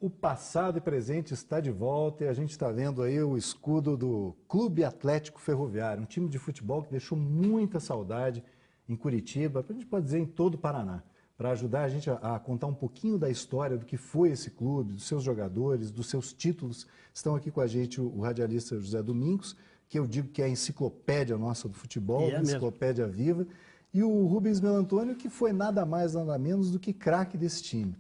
O passado e presente está de volta e a gente está vendo aí o escudo do Clube Atlético Ferroviário, um time de futebol que deixou muita saudade em Curitiba, a gente pode dizer em todo o Paraná, para ajudar a gente a contar um pouquinho da história do que foi esse clube, dos seus jogadores, dos seus títulos. Estão aqui com a gente o radialista José Domingos, que eu digo que é a enciclopédia nossa do futebol, a enciclopédia viva, e o Rubens Melantônio, que foi nada mais, nada menos do que craque desse time.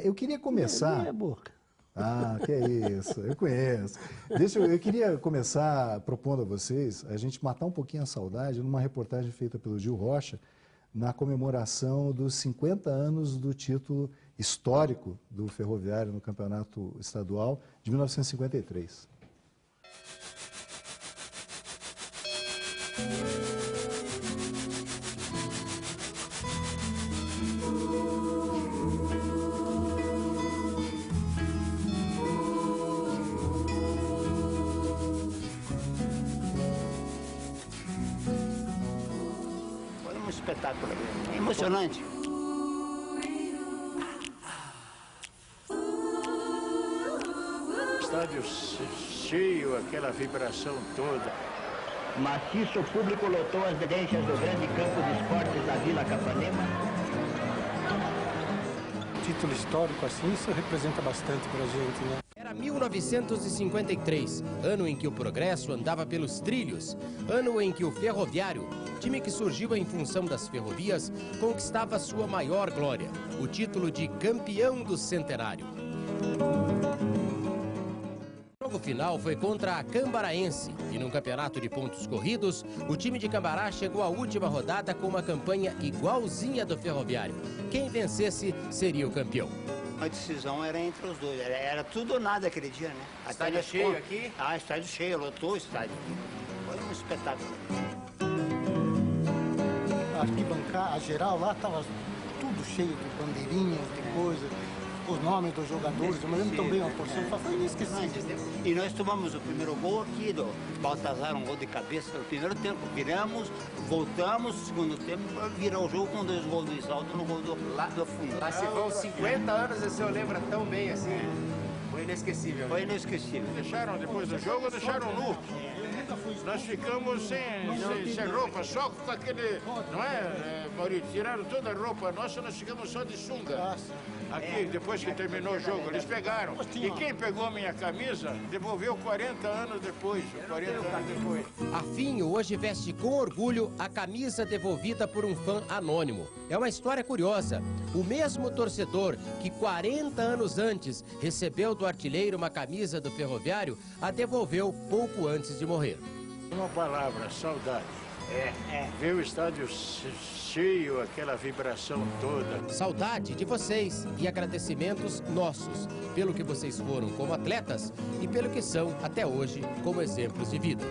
Eu queria começar... Minha boca. Ah, que é isso, eu conheço. Eu queria começar propondo a vocês a gente matar um pouquinho a saudade numa reportagem feita pelo Gil Rocha na comemoração dos 50 anos do título histórico do Ferroviário no Campeonato Estadual de 1953. Espetáculo, é emocionante. Estádio cheio, aquela vibração toda. Maciço público lotou as dedências do grande campo de esportes da Vila Capanema. Título histórico assim, isso representa bastante pra gente, né? Era 1953, ano em que o progresso andava pelos trilhos, ano em que o Ferroviário, time que surgiu em função das ferrovias, conquistava sua maior glória, o título de campeão do centenário. O jogo final foi contra a Cambaraense e num campeonato de pontos corridos, o time de Cambará chegou à última rodada com uma campanha igualzinha do Ferroviário. Quem vencesse seria o campeão. A decisão era entre os dois, era tudo ou nada aquele dia, né? Estádio cheio aqui? Ah, estádio cheio, lotou o estádio. Foi um espetáculo. A arquibancada, a geral lá estava tudo cheio de bandeirinhas, de coisa, os nomes dos jogadores, eu me lembro tão bem uma porção, foi inesquecível. E nós tomamos o primeiro gol aqui do Baltazar, um gol de cabeça no primeiro tempo, viramos, voltamos, segundo tempo, virou o jogo com 2 gols do Isaldo no gol do fundo. Lá se vão 50 anos e o senhor lembra tão bem assim. Foi inesquecível. Foi inesquecível. Deixaram depois do jogo, deixaram nu. Nós ficamos sem roupa, só com aquele, não é, Maurício? Tiraram toda a roupa nossa, nós ficamos só de sunga. Aqui, depois que terminou o jogo, eles pegaram. E quem pegou a minha camisa, devolveu 40 anos depois. 40 anos depois. Afinho hoje veste com orgulho a camisa devolvida por um fã anônimo. É uma história curiosa. O mesmo torcedor que 40 anos antes recebeu do artilheiro uma camisa do Ferroviário, a devolveu pouco antes de morrer. Uma palavra, saudade. Ver o estádio cheio, aquela vibração toda. Saudade de vocês e agradecimentos nossos, pelo que vocês foram como atletas e pelo que são até hoje como exemplos de vida.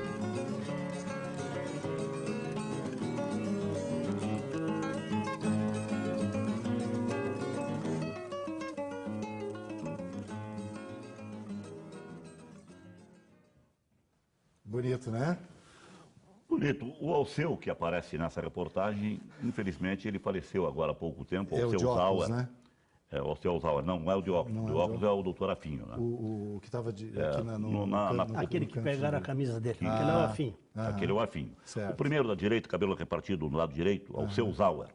Bonito, né? Bonito. O Alceu, que aparece nessa reportagem, infelizmente ele faleceu agora há pouco tempo. É o de óculos, né? É, o Alceu Zauer. Não é o de óculos. O de óculos é o doutor Afinho, né? O que estava aqui Aquele que pegaram a camisa dele, aquele é o Afinho. Aquele é o Afinho. Certo. O primeiro da direita, cabelo repartido no lado direito, Alceu Zauer.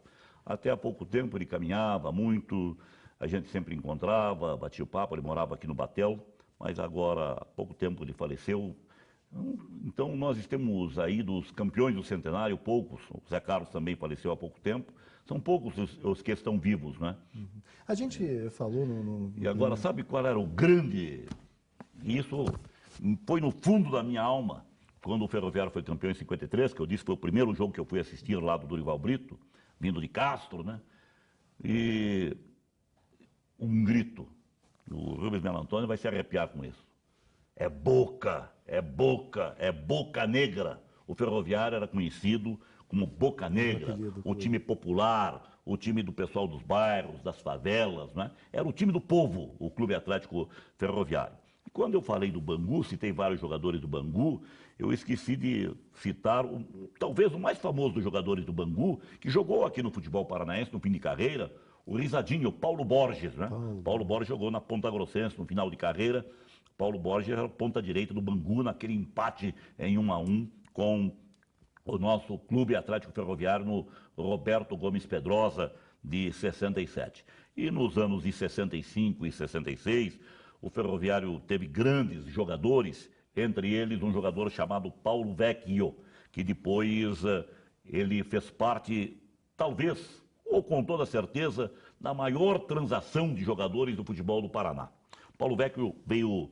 Até há pouco tempo ele caminhava muito, a gente sempre encontrava, batia o papo, ele morava aqui no Batel, mas agora há pouco tempo ele faleceu. Então nós estamos aí dos campeões do centenário, poucos, o Zé Carlos também faleceu há pouco tempo, são poucos os que estão vivos, né? A gente falou E agora, sabe qual era o grande... Isso foi no fundo da minha alma, quando o Ferroviário foi campeão em 53, que eu disse que foi o primeiro jogo que eu fui assistir lá do Dorival Brito, vindo de Castro, né? E um grito, o Rubens Melantônio vai se arrepiar com isso. É Boca, é Boca, é Boca Negra. O Ferroviário era conhecido como Boca Negra, o time popular, o time do pessoal dos bairros, das favelas, né? Era o time do povo, o Clube Atlético Ferroviário. E quando eu falei do Bangu, citei vários jogadores do Bangu, eu esqueci de citar talvez o mais famoso dos jogadores do Bangu, que jogou aqui no futebol paranaense, no fim de carreira, o Risadinho, o Paulo Borges, né? Paulo Borges jogou na Ponta Grossense no final de carreira. Paulo Borges era ponta direita do Bangu naquele empate em 1-1 com o nosso Clube Atlético Ferroviário no Roberto Gomes Pedrosa de 67. E nos anos de 65 e 66, o Ferroviário teve grandes jogadores, entre eles um jogador chamado Paulo Vecchio, que depois ele fez parte, talvez, ou com toda certeza, da maior transação de jogadores do futebol do Paraná. Paulo Vecchio veio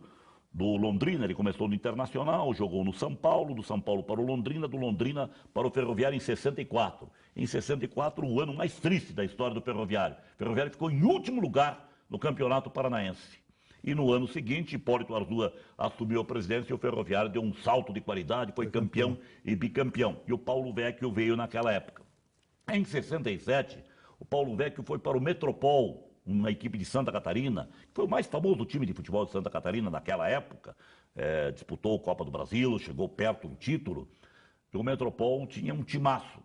do Londrina, ele começou no Internacional, jogou no São Paulo, do São Paulo para o Londrina, do Londrina para o Ferroviário em 64. Em 64, o ano mais triste da história do Ferroviário. O Ferroviário ficou em último lugar no Campeonato Paranaense. E no ano seguinte, Hipólito Arzua assumiu a presidência e o Ferroviário deu um salto de qualidade, foi campeão e bicampeão. E o Paulo Vecchio veio naquela época. Em 67, o Paulo Vecchio foi para o Metropol, uma equipe de Santa Catarina, que foi o mais famoso time de futebol de Santa Catarina naquela época, disputou a Copa do Brasil, chegou perto do título, e o Metropol tinha um timaço.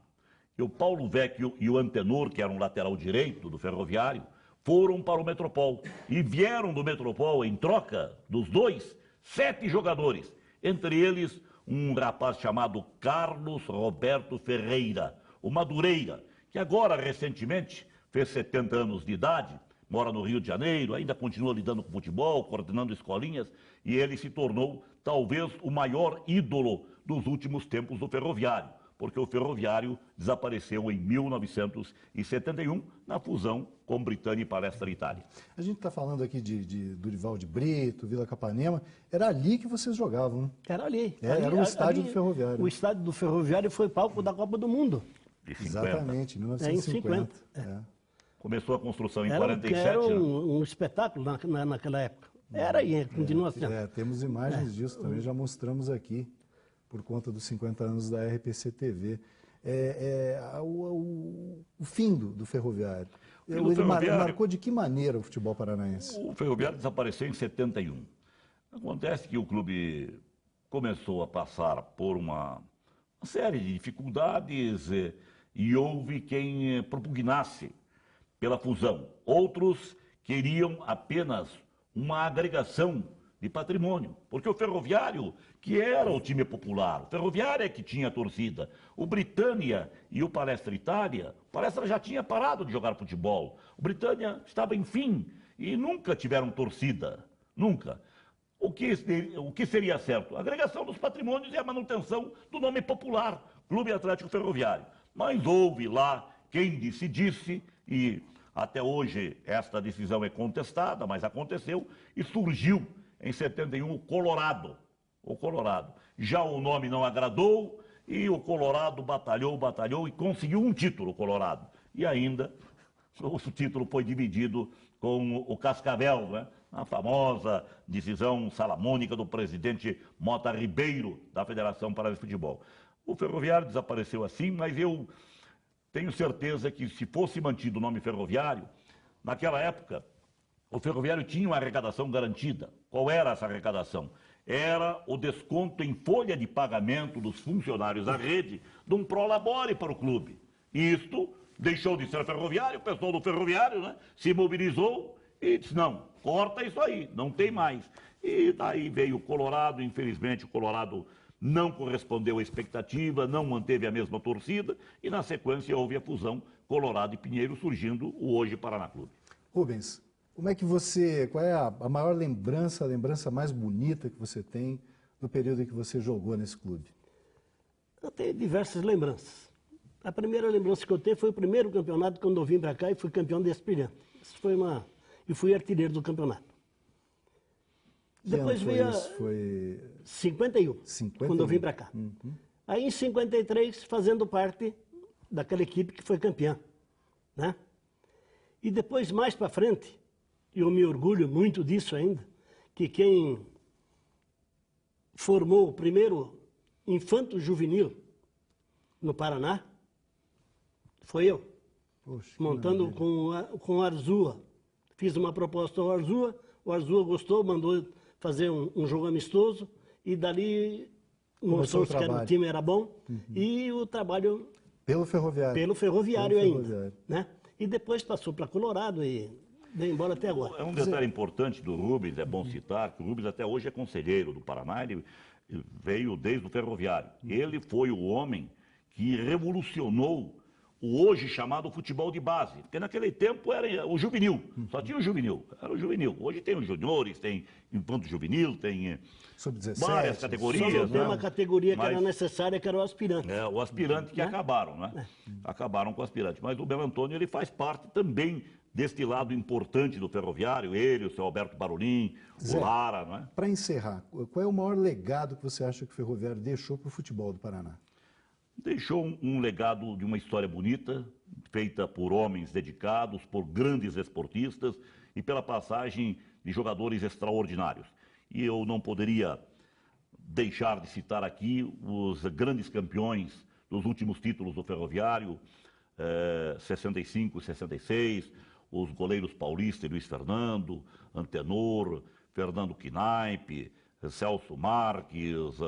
E o Paulo Vecchio e o Antenor, que era um lateral direito do Ferroviário, foram para o Metropol e vieram do Metropol, em troca dos dois, 7 jogadores, entre eles um rapaz chamado Carlos Roberto Ferreira, o Madureira, que agora, recentemente, fez 70 anos de idade, mora no Rio de Janeiro, ainda continua lidando com futebol, coordenando escolinhas, e ele se tornou talvez o maior ídolo dos últimos tempos do Ferroviário, porque o Ferroviário desapareceu em 1971 na fusão com Britânia e Palestra Itália. A gente está falando aqui de Dorival de Brito, Vila Capanema, era ali que vocês jogavam, né? Era ali. Era o estádio do Ferroviário. O estádio do Ferroviário foi palco da Copa do Mundo. De 50. Exatamente, em 1950. Começou a construção em Era 47. Era um espetáculo naquela época. Era e continua sendo. Temos imagens disso também, já mostramos aqui, por conta dos 50 anos da RPC-TV. O fim do Ferroviário. Ele marcou de que maneira o futebol paranaense? O Ferroviário desapareceu em 71. Acontece que o clube começou a passar por uma série de dificuldades e houve quem propugnasse pela fusão. Outros queriam apenas uma agregação de patrimônio, porque o Ferroviário, que era o time popular, o Ferroviário é que tinha torcida, o Britânia e o Palestra Itália, o Palestra já tinha parado de jogar futebol, o Britânia estava em fim e nunca tiveram torcida, nunca. O que seria certo? A agregação dos patrimônios e a manutenção do nome popular, Clube Atlético Ferroviário. Mas houve lá quem decidisse, e até hoje esta decisão é contestada, mas aconteceu, e surgiu em 71 o Colorado. O Colorado. Já o nome não agradou e o Colorado batalhou e conseguiu um título, o Colorado. E ainda o título foi dividido com o Cascavel, né? A famosa decisão salamônica do presidente Mota Ribeiro da Federação Paraense de Futebol. O Ferroviário desapareceu assim, mas eu tenho certeza que se fosse mantido o nome Ferroviário, naquela época, o Ferroviário tinha uma arrecadação garantida. Qual era essa arrecadação? Era o desconto em folha de pagamento dos funcionários da rede de um prolabore para o clube. E isto deixou de ser Ferroviário, o pessoal do Ferroviário, né, se mobilizou e disse, não, corta isso aí, não tem mais. E daí veio o Colorado, infelizmente o Colorado não correspondeu à expectativa, não manteve a mesma torcida, e na sequência houve a fusão Colorado e Pinheiro, surgindo o hoje Paraná Clube. Rubens, qual é a maior lembrança, a lembrança mais bonita que você tem do período em que você jogou nesse clube? Eu tenho diversas lembranças. A primeira lembrança que eu tenho foi o primeiro campeonato, quando eu vim para cá e fui campeão de Espirã. E fui artilheiro do campeonato. Depois veio Foi 51, quando eu vim para cá. Aí em 53, fazendo parte daquela equipe que foi campeã, né? E depois, mais para frente, e eu me orgulho muito disso ainda, que quem formou o primeiro infanto juvenil no Paraná foi eu. Poxa, montando com o Arzua. Fiz uma proposta ao Arzua, o Arzua gostou, mandou fazer um jogo amistoso, e dali mostrou que o time era bom, e o trabalho... Pelo Ferroviário. Pelo Ferroviário ainda, né? E depois passou para Colorado e veio embora até agora. É um detalhe importante do Rubens, é bom citar, que o Rubens até hoje é conselheiro do Paraná, ele veio desde o Ferroviário. Ele foi o homem que revolucionou o hoje chamado futebol de base, porque naquele tempo era o juvenil, só tinha o juvenil, era o juvenil. Hoje tem os juniores, tem infanto juvenil, tem várias categorias. Só não tem uma categoria que era necessária, que era o aspirante. É, o aspirante que acabaram, né? Acabaram com o aspirante. Mas o Belo Antônio, ele faz parte também deste lado importante do Ferroviário, ele, o seu Alberto Barolim, o Lara, não é? Para encerrar, qual é o maior legado que você acha que o Ferroviário deixou para o futebol do Paraná? Deixou um legado de uma história bonita, feita por homens dedicados, por grandes esportistas e pela passagem de jogadores extraordinários. E eu não poderia deixar de citar aqui os grandes campeões dos últimos títulos do Ferroviário, 65, 66, os goleiros Paulista e Luiz Fernando, Antenor, Fernando Knaip, Celso Marques,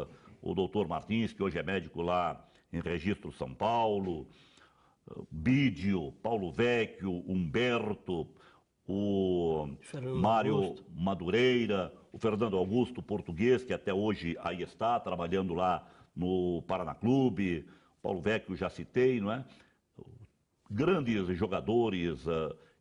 o doutor Martins, que hoje é médico lá em Registro São Paulo, Bídio, Paulo Vecchio, Humberto, o Mário Madureira, o Fernando Augusto, português, que até hoje aí está, trabalhando lá no Paraná Clube, Paulo Vecchio já citei, não é? Grandes jogadores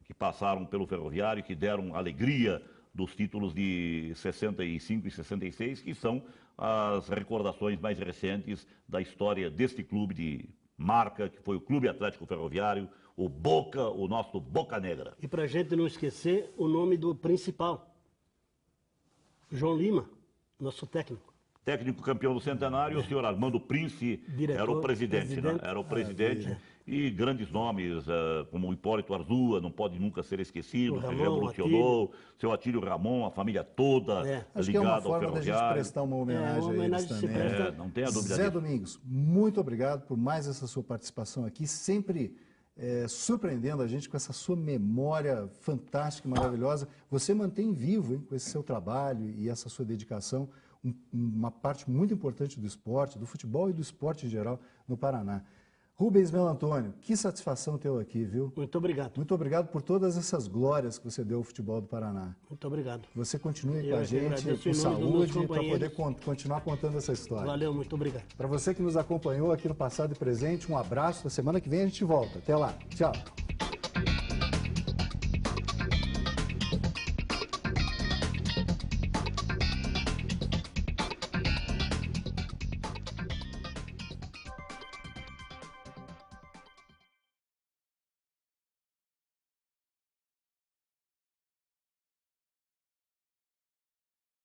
que passaram pelo Ferroviário, que deram alegria dos títulos de 65 e 66, que são as recordações mais recentes da história deste clube de marca, que foi o Clube Atlético Ferroviário, o Boca, o nosso Boca Negra. E para a gente não esquecer o nome do principal, João Lima, nosso técnico. Técnico campeão do centenário, o senhor Armando Prince era o presidente, né? Era o presidente. E grandes nomes, como o Hipólito Arzua, não pode nunca ser esquecido, que revolucionou, seu Atílio Ramon, a família toda ligada ao Ferroviário. Acho que é uma forma da gente prestar uma homenagem a eles também. Não tenha dúvida Zé disso. Domingos, muito obrigado por mais essa sua participação aqui, sempre surpreendendo a gente com essa sua memória fantástica e maravilhosa. Você mantém vivo, hein, com esse seu trabalho e essa sua dedicação, uma parte muito importante do esporte, do futebol e do esporte em geral no Paraná. Rubens Belo Antônio, que satisfação tê-lo aqui, viu? Muito obrigado. Muito obrigado por todas essas glórias que você deu ao futebol do Paraná. Muito obrigado. Você continue com a gente, com saúde, para poder continuar contando essa história. Valeu, muito obrigado. Para você que nos acompanhou aqui no Passado e Presente, um abraço. Na semana que vem a gente volta. Até lá. Tchau.